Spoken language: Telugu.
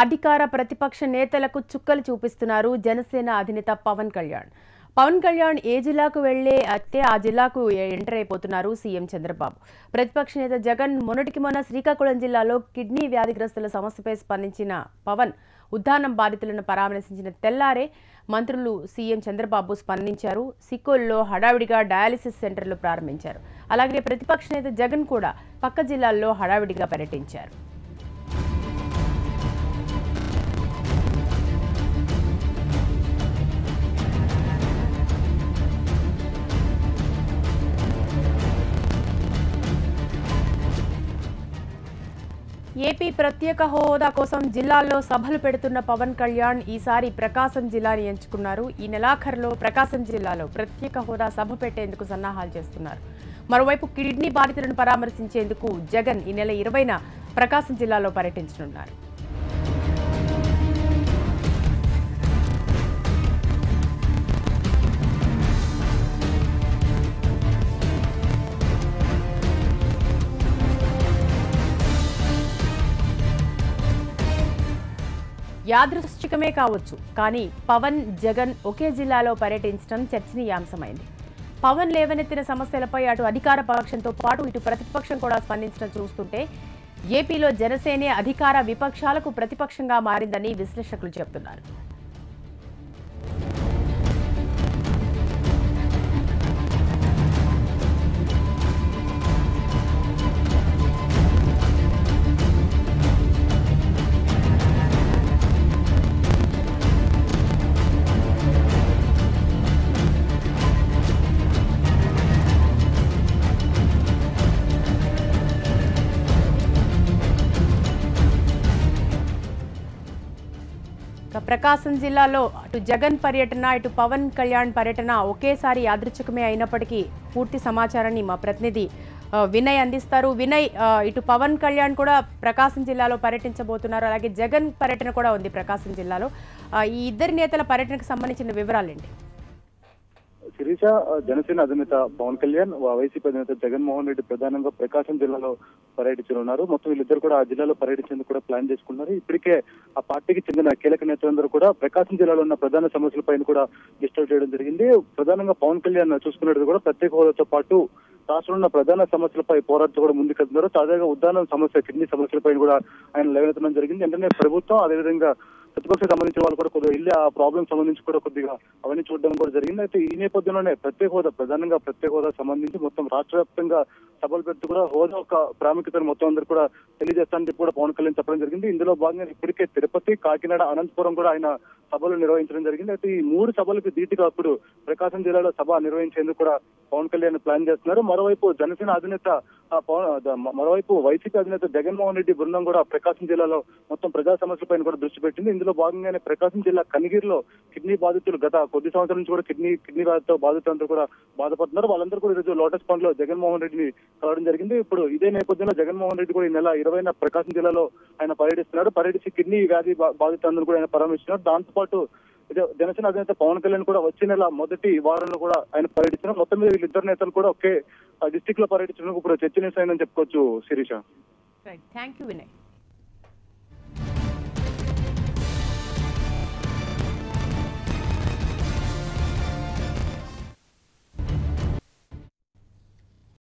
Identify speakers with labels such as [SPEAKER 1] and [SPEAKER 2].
[SPEAKER 1] అధికార ప్రతిపక్ష నేతలకు చుక్కలు చూపిస్తున్నారు జనసేన అధినేత పవన్ కళ్యాణ్. పవన్ కళ్యాణ్ ఏ జిల్లాకు వెళ్లే అయితే ఆ జిల్లాకు ఎంటర్ అయిపోతున్నారు సీఎం చంద్రబాబు. ప్రతిపక్ష నేత జగన్ మొన్నటికి మొన్న శ్రీకాకుళం జిల్లాలో కిడ్నీ వ్యాధిగ్రస్తుల సమస్యపై స్పందించిన పవన్ ఉద్దానం బాధితులను పరామర్శించిన తెల్లారే మంత్రులు సీఎం చంద్రబాబు స్పందించారు. సిక్కోల్లో హడావిడిగా డయాలిసిస్ సెంటర్లు ప్రారంభించారు. అలాగే ప్రతిపక్ష నేత జగన్ కూడా పక్క జిల్లాల్లో హడావిడిగా పర్యటించారు. ఏపీ ప్రత్యేక హోదా కోసం జిల్లాల్లో సభలు పెడుతున్న పవన్ కళ్యాణ్ ఈసారి ప్రకాశం జిల్లాని ఎంచుకున్నారు. ఈ నెలాఖరులో ప్రకాశం జిల్లాలో ప్రత్యేక హోదా సభ పెట్టేందుకు సన్నాహాలు చేస్తున్నారు. మరోవైపు కిడ్నీ బాధితులను పరామర్శించేందుకు జగన్ ఈ నెల 20న ప్రకాశం జిల్లాలో పర్యటించనున్నారు. యాదృశ్చికమే కావచ్చు, కానీ పవన్ జగన్ ఒకే జిల్లాలో పర్యటించడం చర్చనీయాంశమైంది. పవన్ లేవనెత్తిన సమస్యలపై అటు అధికార పక్షంతో పాటు ఇటు ప్రతిపక్షం కూడా స్పందించడం చూస్తుంటే ఏపీలో జనసేనే అధికార విపక్షాలకు ప్రతిపక్షంగా మారిందని విశ్లేషకులు చెబుతున్నారు. ప్రకాశం జిల్లాలో అటు జగన్ పర్యటన ఇటు పవన్ కళ్యాణ్ పర్యటన ఒకేసారి యాదృచ్ఛికమే అయినప్పటికీ పూర్తి సమాచారాన్ని మా ప్రతినిధి వినయ్ అందిస్తారు. వినయ్, ఇటు పవన్ కళ్యాణ్ కూడా ప్రకాశం జిల్లాలో పర్యటించబోతున్నారు, అలాగే జగన్ పర్యటన కూడా ఉంది ప్రకాశం జిల్లాలో. ఈ ఇద్దరి నేతల పర్యటనకు సంబంధించిన వివరాలేంటి?
[SPEAKER 2] శిరీష, జనసేన అధినేత పవన్ కళ్యాణ్, వైసీపీ అధినేత జగన్మోహన్ రెడ్డి ప్రధానంగా ప్రకాశం జిల్లాలో పర్యటించనున్నారు. మొత్తం వీళ్ళిద్దరు కూడా ఆ జిల్లాలో పర్యటించేందుకు కూడా ప్లాన్ చేసుకున్నారు. ఇప్పటికే ఆ పార్టీకి చెందిన కీలక నేతలందరూ కూడా ప్రకాశం జిల్లాలో ఉన్న ప్రధాన సమస్యలపైన కూడా డిస్కస్ చేయడం జరిగింది. ప్రధానంగా పవన్ కళ్యాణ్ చూసుకున్నట్టు కూడా ప్రత్యేక హోదాతో పాటు రాష్ట్రంలో ఉన్న ప్రధాన సమస్యలపై పోరాడుతూ కూడా ముందుకెళ్తున్నారు. తాజాగా ఉద్దానం సమస్య, కిడ్నీ సమస్యలపై కూడా ఆయన లేవనెత్తడం జరిగింది. వెంటనే ప్రభుత్వం అదేవిధంగా ప్రతిపక్ష సంబంధించిన వాళ్ళు కూడా కొద్దిగా వెళ్ళి ఆ ప్రాబ్లం సంబంధించి కూడా కొద్దిగా అవన్నీ చూడడం కూడా జరిగింది. అయితే ఈ నేపథ్యంలోనే ప్రత్యేక హోదా, ప్రధానంగా ప్రత్యేక హోదా సంబంధించి మొత్తం రాష్ట్ర వ్యాప్తంగా సభలు పెడుతూ కూడా హోదా యొక్క ప్రాముఖ్యతను మొత్తం అందరూ కూడా తెలియజేస్తానని చెప్పి కూడా పవన్ కళ్యాణ్ చెప్పడం జరిగింది. ఇందులో భాగంగా ఇప్పటికే తిరుపతి, కాకినాడ, అనంతపురం కూడా ఆయన సభలు నిర్వహించడం జరిగింది. అయితే ఈ 3 సభలకు ధీటుగా అప్పుడు ప్రకాశం జిల్లాలో సభ నిర్వహించేందుకు కూడా పవన్ కళ్యాణ్ ప్లాన్ చేస్తున్నారు. మరోవైపు జనసేన అధినేత మరోవైపు వైసీపీ అధినేత జగన్మోహన్ రెడ్డి బృందం కూడా ప్రకాశం జిల్లాలో మొత్తం ప్రజా సమస్యలపైన కూడా దృష్టి పెట్టింది. ఇందులో భాగంగానే ప్రకాశం జిల్లా కనిగిరిలో కిడ్నీ బాధితులు గత కొద్ది సంవత్సరాల నుంచి కూడా కిడ్నీ బాధితులతో బాధితులందరూ కూడా బాధపడుతున్నారు. వాళ్ళందరూ కూడా ఈరోజు లోటస్ పండ్ లో జగన్మోహన్ రెడ్డిని కలవడం జరిగింది. ఇప్పుడు ఇదే నేపథ్యంలో జగన్మోహన్ రెడ్డి కూడా ఈ నెల 20న ప్రకాశం జిల్లాలో ఆయన పర్యటించి కిడ్నీ వ్యాధి బాధితులందరూ కూడా ఆయన పరామర్శిస్తున్నారు. దాంతోపాటు జనసేన అధినేత పవన్ కళ్యాణ్ కూడా వచ్చే నెల మొదటి వారంలో కూడా ఆయన పర్యటిస్తున్నారు. మొత్తం మీద వీళ్ళిద్దరు నేతలు కూడా ఒకే డిస్టిక్ లో పర్యటించడానికి ఇప్పుడు చర్చనీయాంశమైందని చెప్పుకోవచ్చు. శిరీష.
[SPEAKER 1] Thank you Vinay.